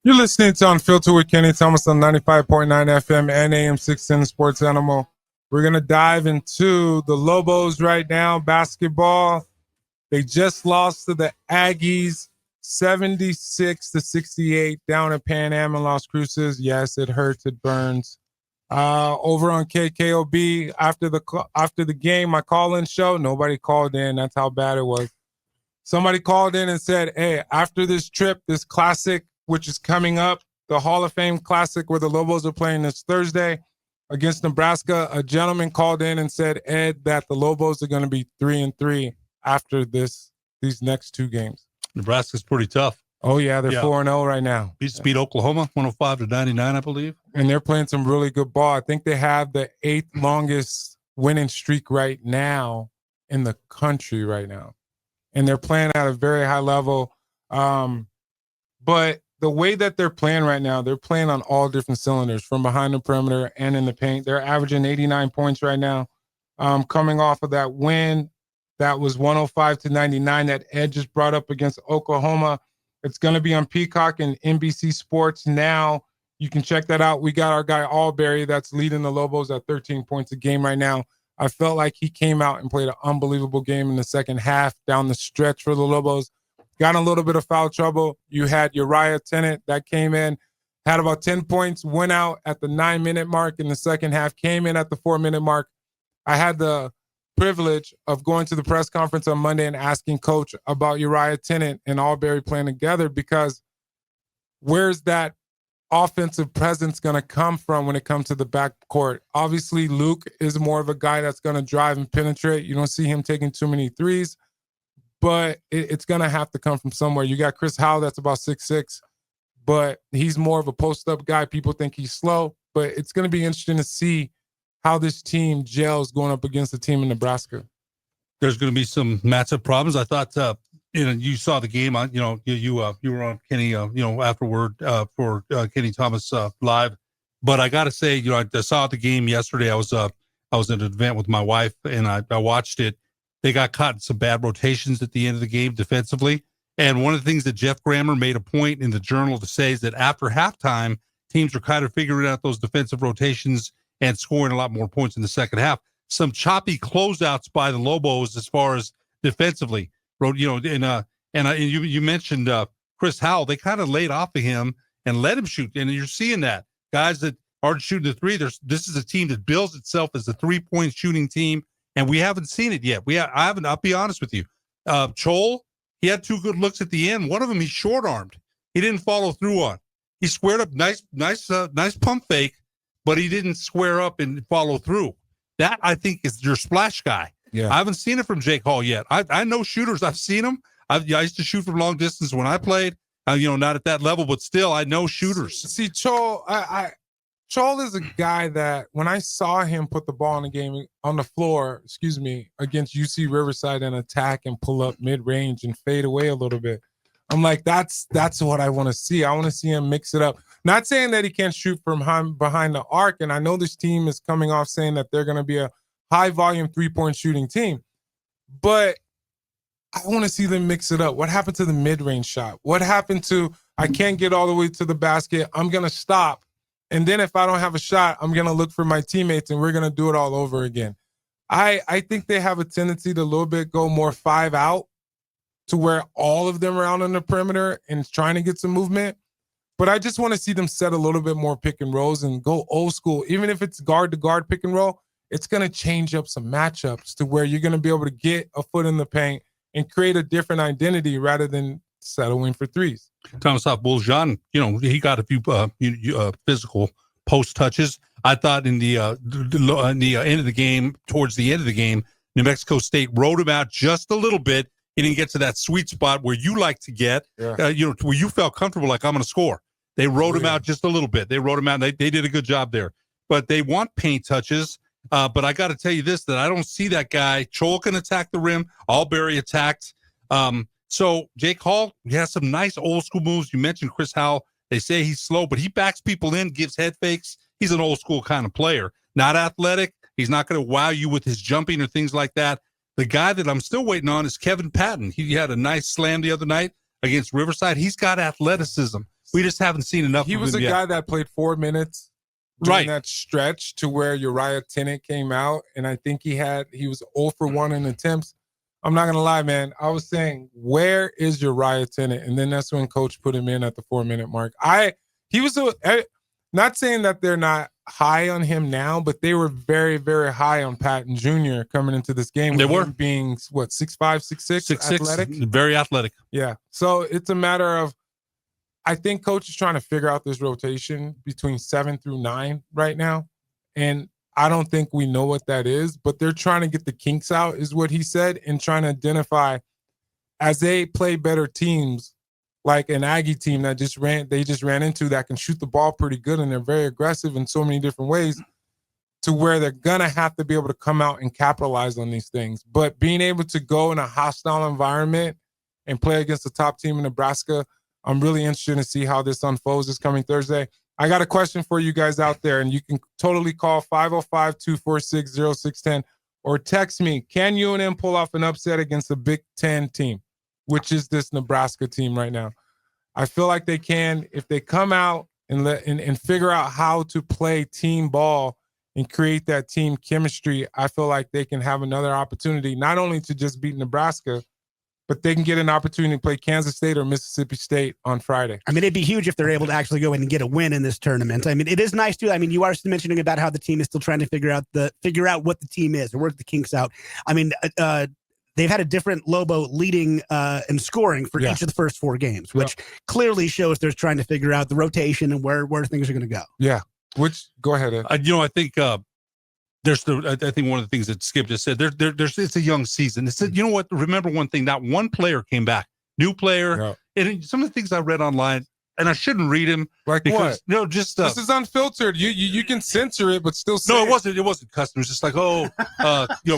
You're listening to Unfiltered with Kenny Thomas on 95.9 FM and AM 610 Sports Animal. We're going to dive into the Lobos right now, basketball. They just lost to the Aggies 76-68 down at Pan Am in Las Cruces. Yes, it hurts, it burns. Over on KKOB, after the game, my call-in show, nobody called in. That's how bad it was. Somebody called in and said, hey, after this trip, this classic, which is coming up, the Hall of Fame Classic where the Lobos are playing this Thursday against Nebraska, a gentleman called in and said, Ed, that the Lobos are going to be 3-3 after these next two games. Nebraska's pretty tough. Oh, yeah, they're 4-0 right now. Beat Oklahoma 105-99, I believe. And they're playing some really good ball. I think they have the 8th longest winning streak right now in the country right now. And they're playing at a very high level. But the way that they're playing right now, they're playing on all different cylinders from behind the perimeter and in the paint. They're averaging 89 points right now, coming off of that win. That was 105-99 that Ed just brought up against Oklahoma. It's going to be on Peacock and NBC Sports now. You can check that out. We got our guy Alberry that's leading the Lobos at 13 points a game right now. I felt like he came out and played an unbelievable game in the second half down the stretch for the Lobos. Got in a little bit of foul trouble. You had Uriah Tennant that came in, had about 10 points, went out at the 9-minute mark in the second half, came in at the 4-minute mark. I had the privilege of going to the press conference on Monday and asking Coach about Uriah Tennant and Alberry playing together, because where's that offensive presence going to come from when it comes to the backcourt? Obviously, Luke is more of a guy that's going to drive and penetrate. You don't see him taking too many threes, but it's going to have to come from somewhere. You got Chris Howell that's about 6'6", but he's more of a post-up guy. People think he's slow, but it's going to be interesting to see how this team gels going up against the team in Nebraska. There's going to be some matchup problems. I thought, you saw the game. You were on Kenny, afterward for Kenny Thomas live. But I got to say, I saw the game yesterday. I was at an event with my wife, and I watched it. They got caught in some bad rotations at the end of the game defensively. And one of the things that Jeff Grammer made a point in the Journal to say is that after halftime, teams are kind of figuring out those defensive rotations and scoring a lot more points in the second half. Some choppy closeouts by the Lobos as far as defensively. You mentioned Chris Howell. They kind of laid off of him and let him shoot. And you're seeing that. Guys that aren't shooting the three, this is a team that bills itself as a three-point shooting team, and we haven't seen it yet. I'll be honest with you. Chol, he had two good looks at the end. One of them he short-armed. He didn't follow through on. He squared up, nice pump fake, but he didn't square up and follow through. That, I think, is your splash guy. Yeah. I haven't seen it from Jake Hall yet. I know shooters. I've seen them. I used to shoot from long distance when I played. Not at that level, but still, I know shooters. See, Chol, Chol is a guy that when I saw him put the ball in the game on the floor, against UC Riverside and attack and pull up mid-range and fade away a little bit, I'm like, that's what I want to see. I want to see him mix it up. Not saying that he can't shoot from behind the arc, and I know this team is coming off saying that they're going to be a high-volume three-point shooting team, but I want to see them mix it up. What happened to the mid-range shot? What happened to, I can't get all the way to the basket, I'm going to stop, and then if I don't have a shot, I'm going to look for my teammates, and we're going to do it all over again. I think they have a tendency to a little bit go more 5 out, to where all of them are out on the perimeter and trying to get some movement. But I just want to see them set a little bit more pick and rolls and go old school. Even if it's guard to guard pick and roll, it's going to change up some matchups to where you're going to be able to get a foot in the paint and create a different identity rather than settling for threes. Thomas Buljan, he got a few physical post touches. I thought in the end of the game, towards the end of the game, New Mexico State rode him out just a little bit. He didn't get to that sweet spot where you like to get, where you felt comfortable, like I'm going to score. They rode him out just a little bit. They rode him out. They did a good job there. But they want paint touches. But I got to tell you this, that I don't see that guy. Chol can attack the rim. Alberry attacked. So Jake Hall, he has some nice old school moves. You mentioned Chris Howell. They say he's slow, but he backs people in, gives head fakes. He's an old school kind of player. Not athletic. He's not going to wow you with his jumping or things like that. The guy that I'm still waiting on is Kevin Patton. He had a nice slam the other night against Riverside. He's got athleticism. We just haven't seen enough He of was him a yet. guy that played 4 minutes during Right. that stretch to where Uriah Tennant came out, and I think he was 0 for 1 in attempts. I'm not gonna lie, man. I was saying, where is Uriah Tennant? And then that's when Coach put him in at the 4-minute mark. He was not saying that they're not high on him now, but they were very, very high on Patton Jr. coming into this game. They with were him being what 6'5", 6'6", athletic. Very athletic. Yeah. So it's a matter of, I think Coach is trying to figure out this rotation between 7 through 9 right now. And I don't think we know what that is, but they're trying to get the kinks out, is what he said, and trying to identify as they play better teams, like an Aggie team that they just ran into that can shoot the ball pretty good, and they're very aggressive in so many different ways, to where they're going to have to be able to come out and capitalize on these things. But being able to go in a hostile environment and play against the top team in Nebraska, I'm really interested to see how this unfolds this coming Thursday. I got a question for you guys out there, and you can totally call 505-246-0610 or text me. Can UNM pull off an upset against a Big Ten team, which is this Nebraska team right now? I feel like they can if they come out and figure out how to play team ball and create that team chemistry. I feel like they can have another opportunity, not only to just beat Nebraska, but they can get an opportunity to play Kansas State or Mississippi State on Friday. I mean, it'd be huge if they're able to actually go in and get a win in this tournament. I mean, it is nice too. I mean, you are mentioning about how the team is still trying to figure out what the team is or work the kinks out. I mean, they've had a different Lobo leading and scoring for each of the first 4 games, which clearly shows they're trying to figure out the rotation and where things are going to go. Yeah. Go ahead, Ed. I think I think one of the things that Skip just said, it's a young season. It's you know what? Remember one thing, not one player came back, new player. Yeah. And some of the things I read online, and I shouldn't read them. Like because, what? No, just this is unfiltered. You can censor it, but still say no, it wasn't custom. It was just like,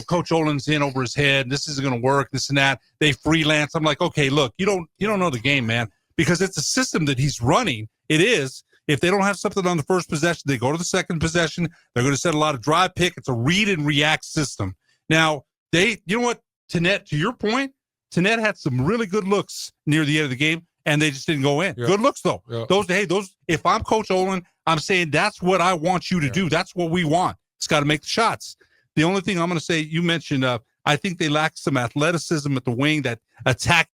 Coach Olin's in over his head. This isn't going to work. This and that. They freelance. I'm like, okay, look, you don't know the game, man, because it's a system that he's running. It is. If they don't have something on the first possession, they go to the second possession. They're going to set a lot of drive pick. It's a read and react system. Now, you know what, Tannett, to your point, Tannett had some really good looks near the end of the game, and they just didn't go in. Yeah. Good looks, though. Yeah. Those. If I'm Coach Olin, I'm saying that's what I want you to do. That's what we want. It's got to make the shots. The only thing I'm going to say, you mentioned, I think they lack some athleticism at the wing that attack.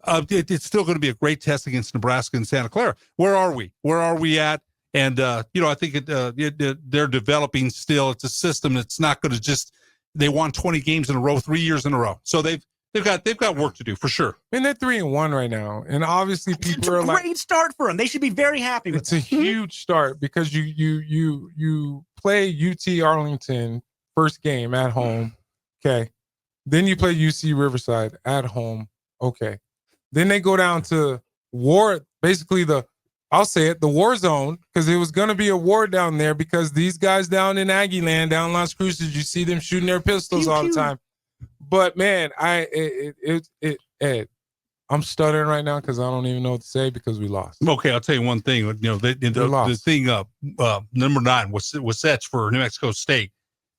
It's still going to be a great test against Nebraska and Santa Clara. Where are we? Where are we at? And, I think they're developing still. It's a system that's not going to just – they won 20 games in a row, 3 years in a row. So they've got work to do for sure. I mean, they're 3-1 right now. And obviously people are like – it's a great start for them. They should be very happy with it. It's a huge start because you play UT Arlington first game at home. Okay. Then you play UC Riverside at home. Okay. Then they go down to war, basically the war zone, because it was going to be a war down there because these guys down in Aggie land, down in Las Cruces, you see them shooting their pistols all the time. But, man, Ed, I'm stuttering right now because I don't even know what to say because we lost. Okay, I'll tell you one thing. The thing, number 9 was sets for New Mexico State.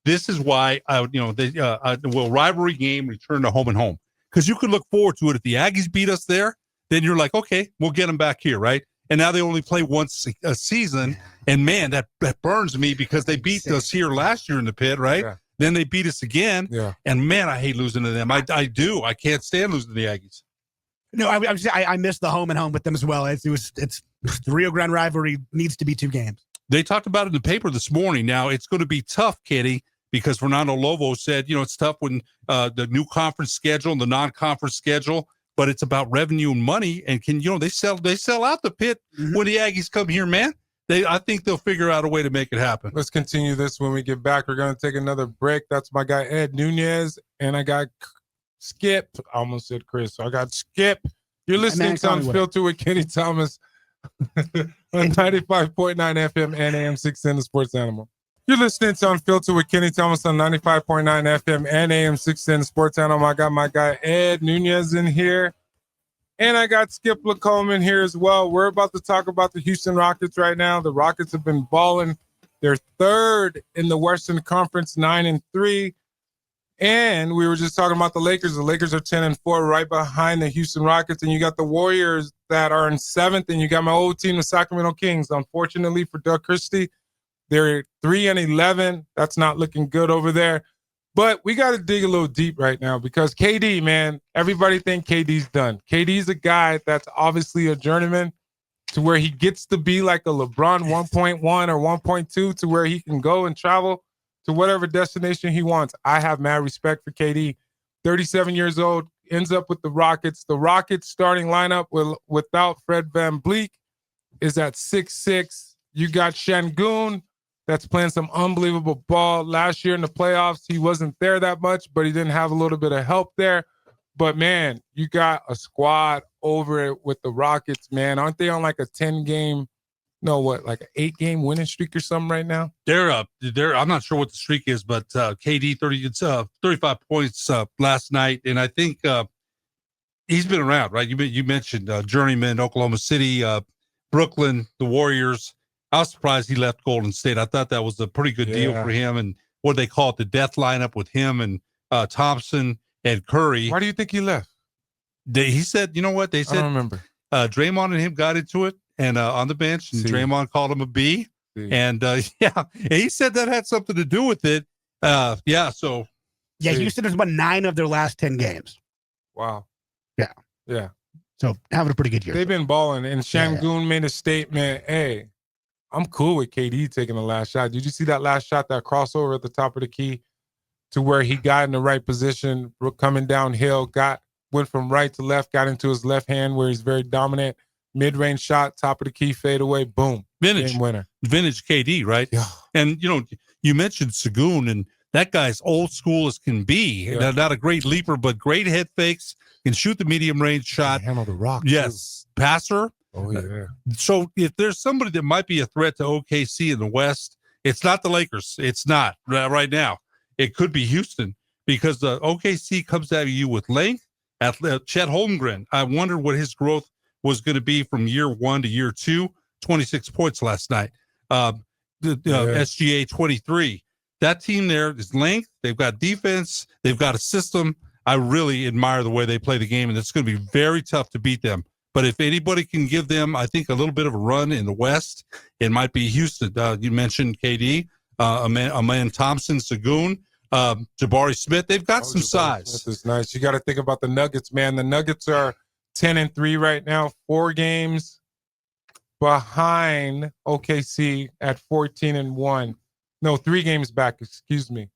This is why, rivalry game return to home and home. Because you could look forward to it. If the Aggies beat us there, then you're like, okay, we'll get them back here, right? And now they only play once a season. And, man, that burns me because they beat us here last year in the pit, right? Yeah. Then they beat us again. Yeah. And, man, I hate losing to them. I do. I can't stand losing to the Aggies. No, I miss the home and home with them as well. It's the Rio Grande rivalry needs to be 2 games. They talked about it in the paper this morning. Now, it's going to be tough, Kitty, because Fernando Lobo said, it's tough when the new conference schedule and the non-conference schedule, but it's about revenue and money. And they sell out the pit when the Aggies come here, man. I think they'll figure out a way to make it happen. Let's continue this when we get back. We're going to take another break. That's my guy, Ed Nunez, and I got Skip. I almost said Chris. So I got Skip. You're listening to Unfiltered with Kenny Thomas on 95.9 FM and AM 610, the Sports Animal. You're listening to Unfiltered with Kenny Thomas on 95.9 FM and AM 610 Sports Animal. I got my guy Ed Nunez in here, and I got Skip Lacome in here as well. We're about to talk about the Houston Rockets right now. The Rockets have been balling. They're 3rd in the Western Conference, 9-3. And we were just talking about the Lakers. The Lakers are 10-4, right behind the Houston Rockets. And you got the Warriors that are in 7th. And you got my old team, the Sacramento Kings. Unfortunately for Doug Christie, they're 3-11. That's not looking good over there. But we got to dig a little deep right now because KD, man, everybody think KD's done. KD's a guy that's obviously a journeyman to where he gets to be like a LeBron 1.1 or 1.2 to where he can go and travel to whatever destination he wants. I have mad respect for KD. 37 years old, ends up with the Rockets. The Rockets starting lineup without Fred VanVleet is at 6'6". You got Şengün that's playing some unbelievable ball. Last year in the playoffs, he wasn't there that much, but he didn't have a little bit of help there. But, man, you got a squad over it with the Rockets, man. Aren't they on like a 10-game, like an 8-game winning streak or something right now? They're I'm not sure what the streak is, but KD 35 points last night. And I think he's been around, right? You mentioned journeyman, Oklahoma City, Brooklyn, the Warriors. I was surprised he left Golden State. I thought that was a pretty good deal for him. And what they call it, the death lineup with him and Thompson and Curry. Why do you think he left? He said, you know what? They said, I don't remember. Draymond and him got into it and on the bench, and Draymond called him a B. And he said that had something to do with it. Houston has won 9 of their last 10 games. Wow. Yeah. So having a pretty good year. They've been balling, and Şengün made a statement, hey, I'm cool with KD taking the last shot. Did you see that last shot, that crossover at the top of the key to where he got in the right position, coming downhill, went from right to left, got into his left hand where he's very dominant, mid-range shot, top of the key, fade away, boom. Game winner. Vintage KD, right? Yeah. And, you mentioned Şengün, and that guy's old school as can be. Yeah. Not a great leaper, but great head fakes, can shoot the medium range shot. Handle the rock. Yes. Too. Passer. Oh, yeah. So if there's somebody that might be a threat to OKC in the West, it's not the Lakers. It's not right now. It could be Houston because the OKC comes at you with length. Chet Holmgren, I wonder what his growth was going to be from year 1 to year 2. 26 points last night. SGA 23. That team there is length. They've got defense. They've got a system. I really admire the way they play the game, and it's going to be very tough to beat them. But if anybody can give them, I think, a little bit of a run in the West, it might be Houston. You mentioned KD, Amen Thompson, Şengün, Jabari Smith. They've got some size. This is nice. You got to think about the Nuggets, man. The Nuggets are 10-3 right now, 4 games behind OKC at 14-1. No, 3 games back. Excuse me.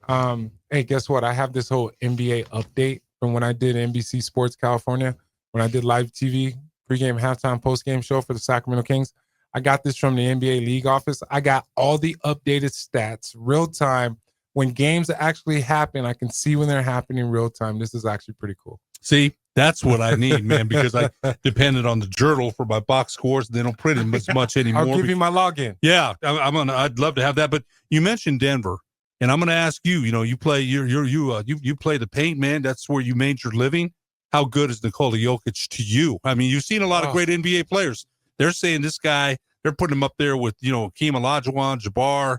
Hey, guess what? I have this whole NBA update from when I did NBC Sports California. When I did live TV, pregame, halftime, postgame show for the Sacramento Kings. I got this from the NBA league office. I got all the updated stats, real time. When games actually happen, I can see when they're happening real time. This is actually pretty cool. See, that's what I need, man, because I depended on the journal for my box scores. They don't print them as much anymore. I'll give you my login. Yeah, I'd love to have that. But you mentioned Denver, and I'm gonna ask you. You play you play the paint, man. That's where you made your living. How good is Nikola Jokic to you? I mean, you've seen a lot of great NBA players. They're saying this guy, they're putting him up there with, Hakeem Olajuwon, Jabbar.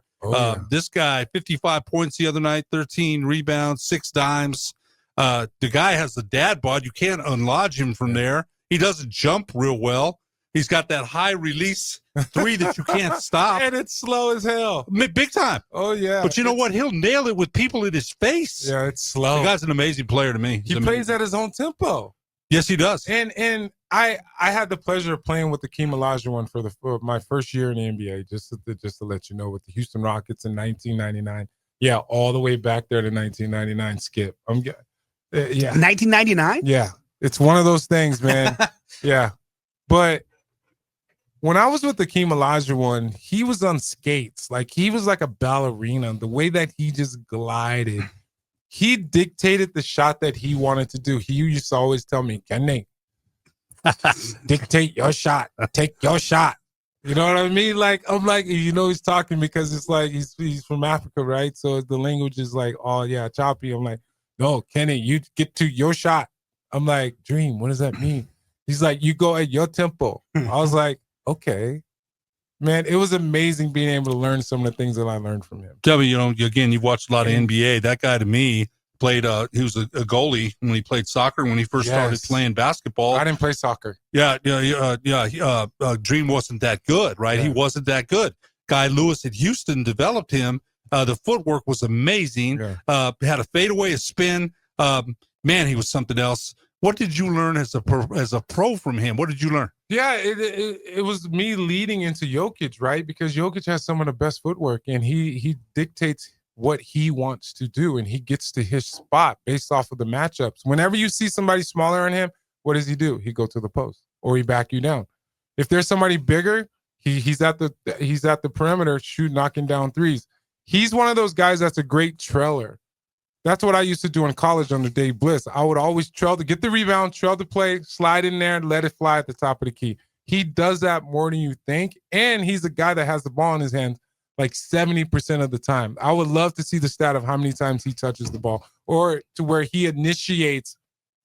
This guy, 55 points the other night, 13 rebounds, 6 dimes. The guy has the dad bod. You can't unlodge him from there. He doesn't jump real well. He's got that high release 3 that you can't stop. And it's slow as hell. Big time. Oh, yeah. But you know what? He'll nail it with people in his face. Yeah, it's slow. The guy's an amazing player to me. He plays at his own tempo. Yes, he does. And I had the pleasure of playing with the Hakeem Olajuwon for my first year in the NBA, just to let you know, with the Houston Rockets in 1999. Yeah, all the way back there to 1999, Skip. 1999? Yeah. It's one of those things, man. Yeah. But when I was with the Hakeem Olajuwon, he was on skates. Like, he was like a ballerina. The way that he just glided, he dictated the shot that he wanted to do. He used to always tell me, Kenny, dictate your shot. Take your shot. You know what I mean? Like, I'm like, he's talking because it's like he's from Africa, right? So the language is like, oh, yeah, choppy. I'm like, no, Kenny, you get to your shot. I'm like, Dream, what does that mean? He's like, you go at your tempo. I was like, okay. Man, it was amazing being able to learn some of the things that I learned from him. Tell me, again, you've watched a lot of NBA. That guy to me played. He was a goalie when he played soccer. When he first started playing basketball, I didn't play soccer. Dream wasn't that good, right? Yeah. He wasn't that good. Guy Lewis at Houston developed him. The footwork was amazing. Yeah. Had a fadeaway, a spin. Man, he was something else. What did you learn as a pro from him? What did you learn? Yeah, it was me leading into Jokic, right? Because Jokic has some of the best footwork, and he dictates what he wants to do, and he gets to his spot based off of the matchups. Whenever you see somebody smaller than him, what does he do? He go to the post, or he back you down. If there's somebody bigger, he's at the perimeter, knocking down threes. He's one of those guys that's a great trailer. That's what I used to do in college under Dave Bliss. I would always trail to get the rebound, trail the play, slide in there, and let it fly at the top of the key. He does that more than you think, and he's a guy that has the ball in his hands like 70% of the time. I would love to see the stat of how many times he touches the ball, or to where he initiates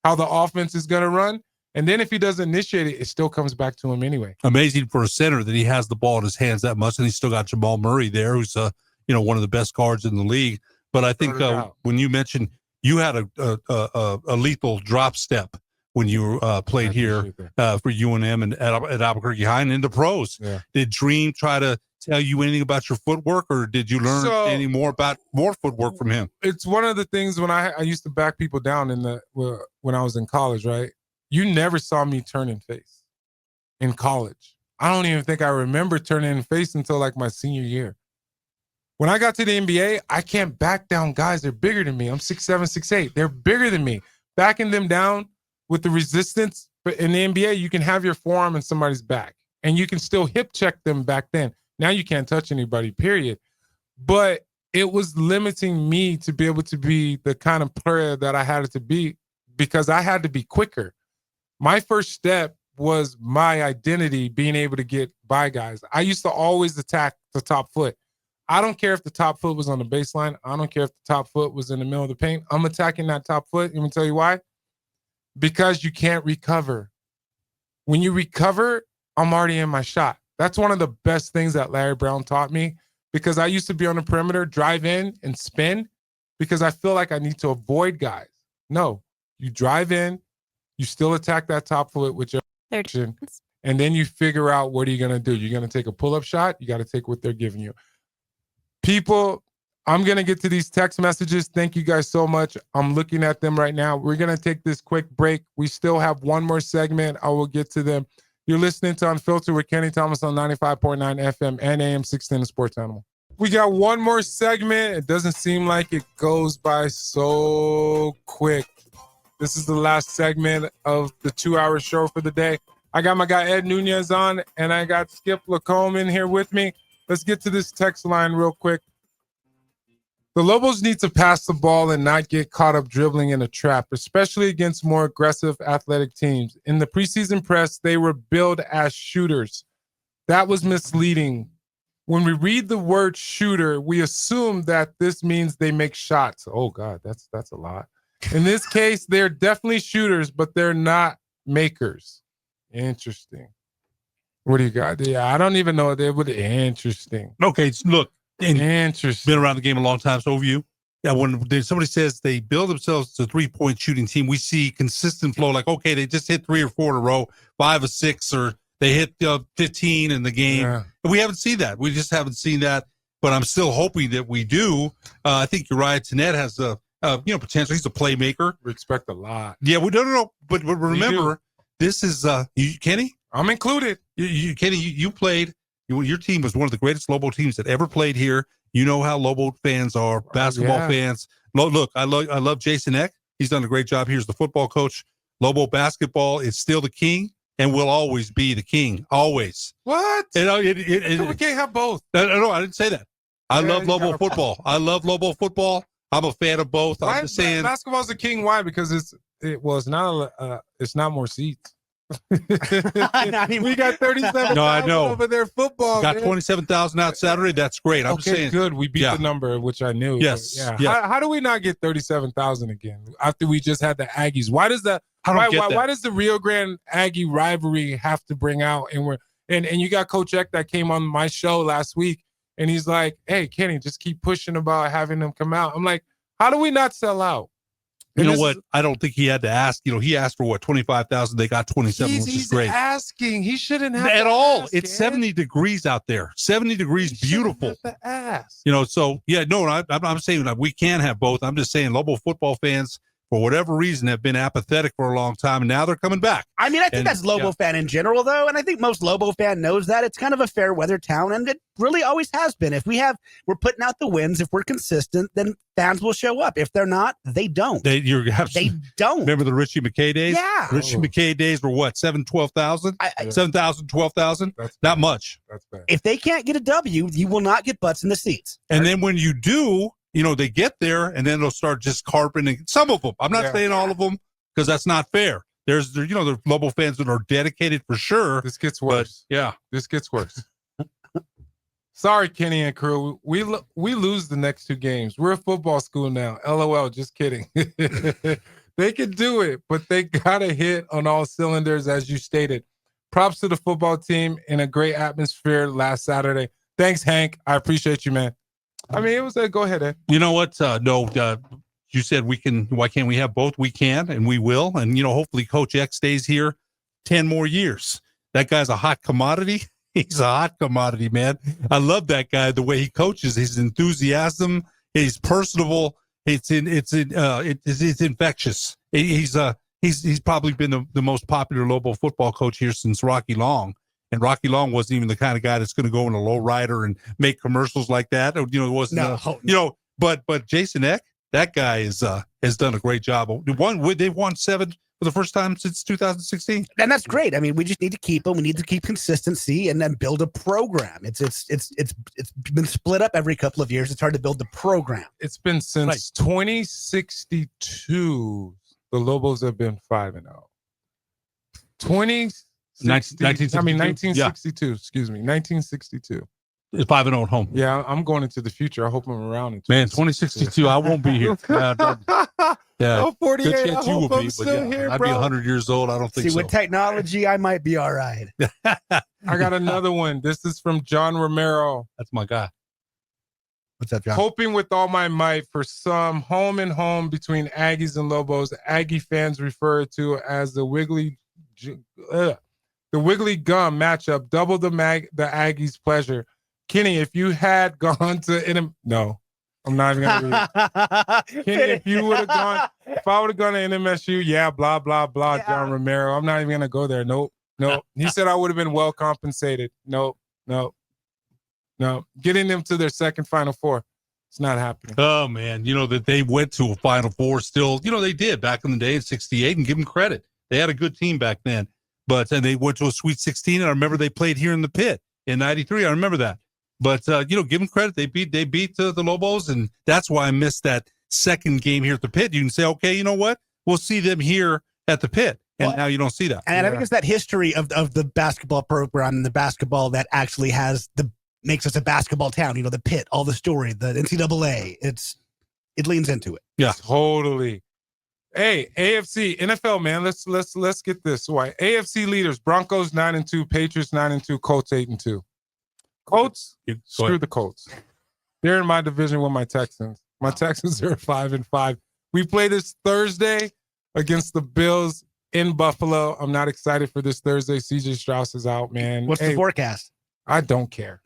how the offense is going to run. And then if he doesn't initiate it, it still comes back to him anyway. Amazing for a center that he has the ball in his hands that much, and he's still got Jamal Murray there, who's one of the best guards in the league. But I think when you mentioned you had a lethal drop step when you played here for UNM and at Albuquerque High and in the pros. Yeah. Did Dream try to tell you anything about your footwork, or did you learn any more footwork from him? It's one of the things when I used to back people down when I was in college, right? You never saw me turn in face in college. I don't even think I remember turning in face until like my senior year. When I got to the NBA, I can't back down guys. They're bigger than me. I'm 6'7", 6'8". They're bigger than me. Backing them down with the resistance, but in the NBA, you can have your forearm in somebody's back, and you can still hip check them back then. Now you can't touch anybody, period. But it was limiting me to be able to be the kind of player that I had to be, because I had to be quicker. My first step was my identity being able to get by guys. I used to always attack the top foot. I don't care if the top foot was on the baseline. I don't care if the top foot was in the middle of the paint. I'm attacking that top foot. Let me tell you why. Because you can't recover. When you recover, I'm already in my shot. That's one of the best things that Larry Brown taught me, because I used to be on the perimeter, drive in and spin, because I feel like I need to avoid guys. No, you drive in, you still attack that top foot with your action, and then you figure out what are you going to do. You're going to take a pull-up shot. You got to take what they're giving you. People, I'm going to get to these text messages. Thank you guys so much. I'm looking at them right now. We're going to take this quick break. We still have one more segment. I will get to them. You're listening to Unfiltered with Kenny Thomas on 95.9 FM and AM 610 Sports Animal. We got one more segment. It doesn't seem like it goes by so quick. This is the last segment of the 2-hour show for the day. I got my guy Ed Nunez on, and I got Skip Lacome in here with me. Let's get to this text line real quick. The Lobos need to pass the ball and not get caught up dribbling in a trap, especially against more aggressive athletic teams. In the preseason press, they were billed as shooters. That was misleading. When we read the word shooter, we assume that this means they make shots. Oh, God, that's a lot. In this case, they're definitely shooters, but they're not makers. Interesting. What do you got? Yeah, I don't even know. They would. Interesting. Okay, look. Interesting. Been around the game a long time, so have you. Yeah, when somebody says they build themselves to a 3-point shooting team, we see consistent flow. Like, okay, they just hit 3 or 4 in a row, 5 or 6, or they hit 15 in the game. Yeah. And we haven't seen that. We just haven't seen that. But I'm still hoping that we do. I think Uriah Tenet has potential. He's a playmaker. We expect a lot. Yeah, we don't know. But remember, this is Kenny. I'm included. Kenny, you played. Your team was one of the greatest Lobo teams that ever played here. You know how Lobo fans are, basketball fans. Look, I love Jason Eck. He's done a great job here as the football coach. Lobo basketball is still the king and will always be the king. Always. What? We can't have both. No, I didn't say that. I love Lobo football. I love Lobo football. I'm a fan of both. I'm just saying basketball's the king. Why? Because it's not more seats. We got 37,000 over there football. Got 27,000 out Saturday. That's great. I'm just saying. Good. We beat the number, which I knew. Yes. Yeah. How do we not get 37,000 again after we just had the Aggies? Why does that? Why does the Rio Grande Aggie rivalry have to bring out? And you got Coach Eck that came on my show last week, and he's like, "Hey, Kenny, just keep pushing about having them come out." I'm like, how do we not sell out? You know what? I don't think he had to ask. He asked for what, 25,000. They got 27, which is great. He's asking. He shouldn't have at to all. ask, It's Ed. 70 degrees out there. 70 degrees, beautiful. Have to ask. So yeah, no, I'm saying that we can have both. I'm just saying Lobo football fans, for whatever reason, have been apathetic for a long time, and now they're coming back. I mean, I think that's Lobo fan in general, though, and I think most Lobo fan knows that it's kind of a fair weather town, and it really always has been. If we're putting out the wins, if we're consistent, then fans will show up. If they're not, they don't. They don't. Remember the Richie McKay days? Yeah. Richie McKay days were what, 12,000? 7,000, 12,000? Not much. That's bad. If they can't get a W, you will not get butts in the seats. And then when you do, they get there, and then they'll start just carpeting some of them. I'm not saying all of them, because that's not fair. There's the Lobo fans that are dedicated for sure. This gets worse. This gets worse. Sorry, Kenny and crew. We lose the next 2 games. We're a football school now. LOL. Just kidding. They can do it, but they gotta hit on all cylinders, as you stated. Props to the football team in a great atmosphere last Saturday. Thanks, Hank. I appreciate you, man. I mean, it was a go ahead, Ed. You know what? You said we can. Why can't we have both? We can, and we will. And hopefully, Coach X stays here 10 more years. That guy's a hot commodity. He's a hot commodity, man. I love that guy. The way he coaches, his enthusiasm. He's personable. It's infectious. He's probably been the most popular Lobo football coach here since Rocky Long. And Rocky Long wasn't even the kind of guy that's going to go in a low rider and make commercials like that. It wasn't. But Jason Eck, that guy has done a great job. They've won 7 for the first time since 2016, and that's great. I mean, we just need to keep them. We need to keep consistency and then build a program. It's been split up every couple of years. It's hard to build the program. It's been since 2062. The Lobos have been 5-0. 1962. Excuse me, 1962. 5-0 at home. Yeah, I'm going into the future. I hope I'm around in 2062. I won't be here. I'm 48. Good chance you will be, still here, I'd be 100 years old. I don't think so. With technology, I might be all right. I got another one. This is from John Romero. That's my guy. What's up, John? Hoping with all my might for some home and home between Aggies and Lobos. Aggie fans refer to as the Wiggly Gum matchup. Double the Aggies' pleasure. Kenny, if you had gone to no, I'm not even gonna read it. Kenny, if I would have gone to NMSU, yeah, blah blah blah. Yeah. John Romero, I'm not even gonna go there. Nope. He said I would have been well compensated. Nope. Getting them to their second Final Four, it's not happening. Oh man, that they went to a Final Four. Still, they did back in the day in '68, and give them credit. They had a good team back then. But they went to a Sweet 16, and I remember they played here in the pit in '93. I remember that. But give them credit. They beat the Lobos, and that's why I missed that second game here at the pit. You can say, okay, you know what? We'll see them here at the pit, and now you don't see that. And I think it's that history of the basketball program and the basketball that actually makes us a basketball town. The pit, all the story, the NCAA. It leans into it. Yeah, totally. Hey, AFC, NFL, man. Let's get this right. AFC leaders: Broncos 9-2, Patriots 9-2, Colts 8-2. Colts, screw the Colts. They're in my division with my Texans. My Texans are 5-5. We play this Thursday against the Bills in Buffalo. I'm not excited for this Thursday. CJ Strauss is out, man. What's the forecast? I don't care.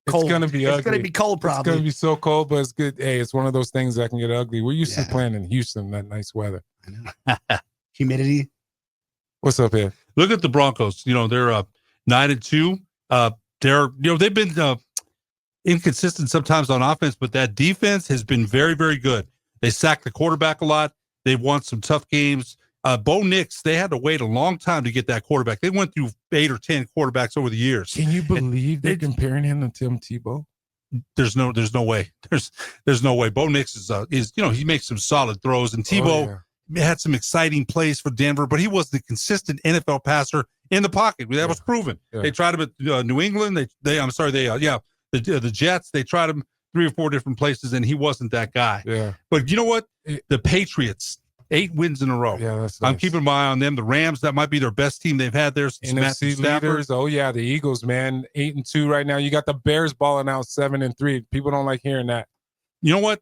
Cold. It's going to be ugly. It's going to be cold, probably. It's going to be so cold, but it's good. Hey, it's one of those things that can get ugly. We're used to playing in Houston, that nice weather. I know. Humidity. What's up here? Look at the Broncos. They're 9-2. They've been inconsistent sometimes on offense, but that defense has been very, very good. They sacked the quarterback a lot. They've won some tough games. Bo Nix, they had to wait a long time to get that quarterback. They went through 8 or 10 quarterbacks over the years. Can you believe they're comparing him to Tim Tebow? There's no way. There's no way. Bo Nix is he makes some solid throws, and Tebow had some exciting plays for Denver, but he was the consistent NFL passer in the pocket. That was proven. Yeah. They tried him at New England. The Jets. They tried him 3 or 4 different places, and he wasn't that guy. Yeah. But you know what? The Patriots, 8 wins in a row. Yeah, that's nice. I'm keeping my eye on them. The Rams, that might be their best team they've had there since NFC leaders. Oh yeah, the Eagles, man, 8-2 right now. You got the Bears balling out 7-3. People don't like hearing that. You know what?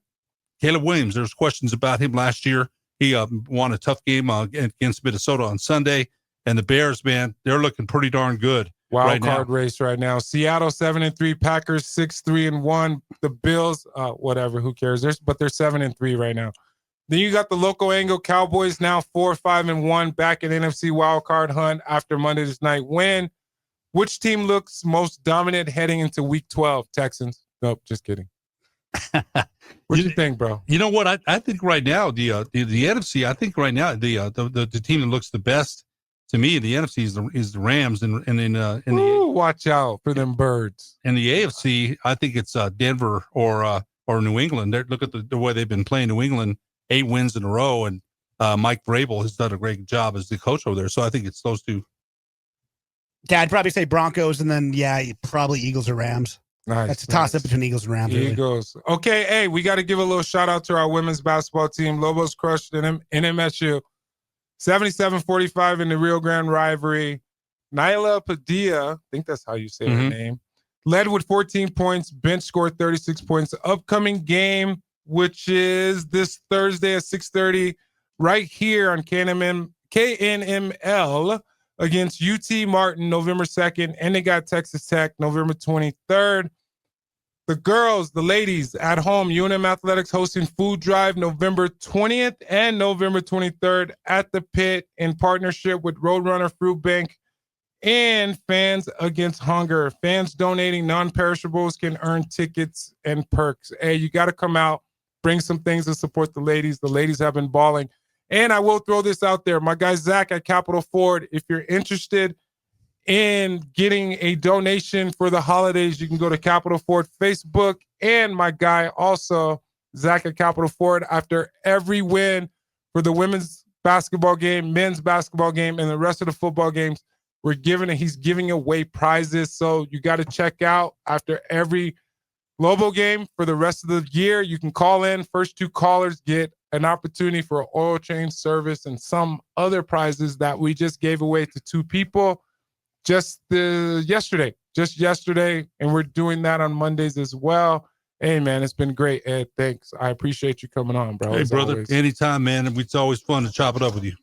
Caleb Williams. There's questions about him last year. He won a tough game against Minnesota on Sunday. And the Bears, man, they're looking pretty darn good. Wild card race right now. Seattle 7-3, Packers 6-3-1. The Bills, whatever, who cares? But they're 7-3 right now. Then you got the local angle Cowboys now 4-5-1, back in NFC wild card hunt after Monday's night win. Which team looks most dominant heading into Week 12? Texans. Nope, just kidding. What do you think, bro? You know what? I think right now the NFC. I think right now the team that looks the best to me in the NFC is the Rams, and watch out for them birds. In the AFC, I think it's Denver or New England. Look at the way they've been playing New England, 8 wins in a row, and Mike Vrabel has done a great job as the coach over there. So I think it's those two. Yeah, I'd probably say Broncos, and then probably Eagles or Rams. Nice. That's a toss-up between Eagles and Rams. Eagles. Really. Okay, hey, we got to give a little shout-out to our women's basketball team. Lobos crushed NMSU 77-45 in the Rio Grande rivalry. Nyla Padilla, I think that's how you say her name, led with 14 points. Bench scored 36 points. Upcoming game, which is this Thursday at 6:30, right here on KNML against UT Martin, November 2nd, and they got Texas Tech, November 23rd. The girls, the ladies at home, UNM Athletics hosting Food Drive November 20th and November 23rd at the Pit in partnership with Roadrunner Fruit Bank and Fans Against Hunger. Fans donating non-perishables can earn tickets and perks. Hey, you got to come out, bring some things to support the ladies. The ladies have been balling. And I will throw this out there. My guy, Zach at Capital Ford, if you're interested in getting a donation for the holidays, you can go to Capital Ford Facebook. And my guy also, Zach at Capital Ford, after every win for the women's basketball game, men's basketball game, and the rest of the football games, he's giving away prizes. So you got to check out after every Lobo game for the rest of the year. You can call in. First 2 callers get an opportunity for oil change service and some other prizes that we just gave away to 2 people just yesterday, and we're doing that on Mondays as well. Hey, man, it's been great, Ed. Thanks. I appreciate you coming on, bro. Hey, brother, always. Anytime, man. It's always fun to chop it up with you.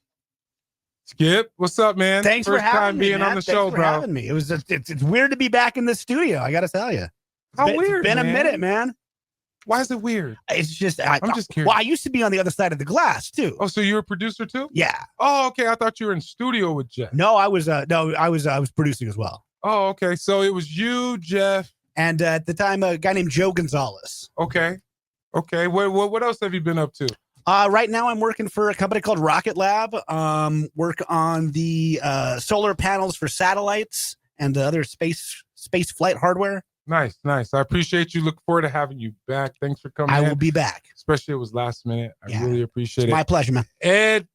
Skip, what's up, man? Thanks First for having time me, being man. on the Thanks show, for bro. Having me. It was it's weird to be back in the studio. I got to tell you. Weird, it's been man. a minute, man. Why is it weird? It's just I'm just curious. Well, I used to be on the other side of the glass too. Oh, so you're a producer too? Yeah. Oh, okay. I thought you were in studio with Jeff. No, I was producing as well. Oh, okay. So it was you, Jeff, and at the time a guy named Joe Gonzalez. Okay. What else have you been up to? Right now I'm working for a company called Rocket Lab. Work on the solar panels for satellites and other space flight hardware. Nice. I appreciate you. Look forward to having you back. Thanks for coming. I will be back. Especially it was last minute. I really appreciate it. My pleasure, man. Ed,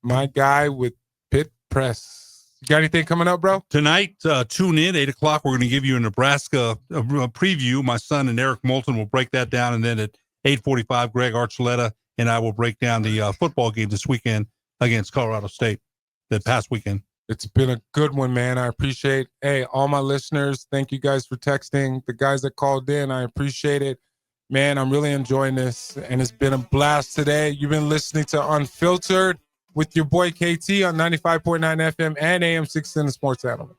my guy with Pit Press. You got anything coming up, bro? Tonight, tune in, 8 o'clock. We're going to give you a Nebraska preview. My son and Eric Moulton will break that down. And then at 8:45, Greg Archuleta and I will break down the football game this weekend against Colorado State, the past weekend. It's been a good one, man. I appreciate, all my listeners. Thank you guys for texting. The guys that called in, I appreciate it. Man, I'm really enjoying this, and it's been a blast today. You've been listening to Unfiltered with your boy KT on 95.9 FM and AM 610 Sports Animal.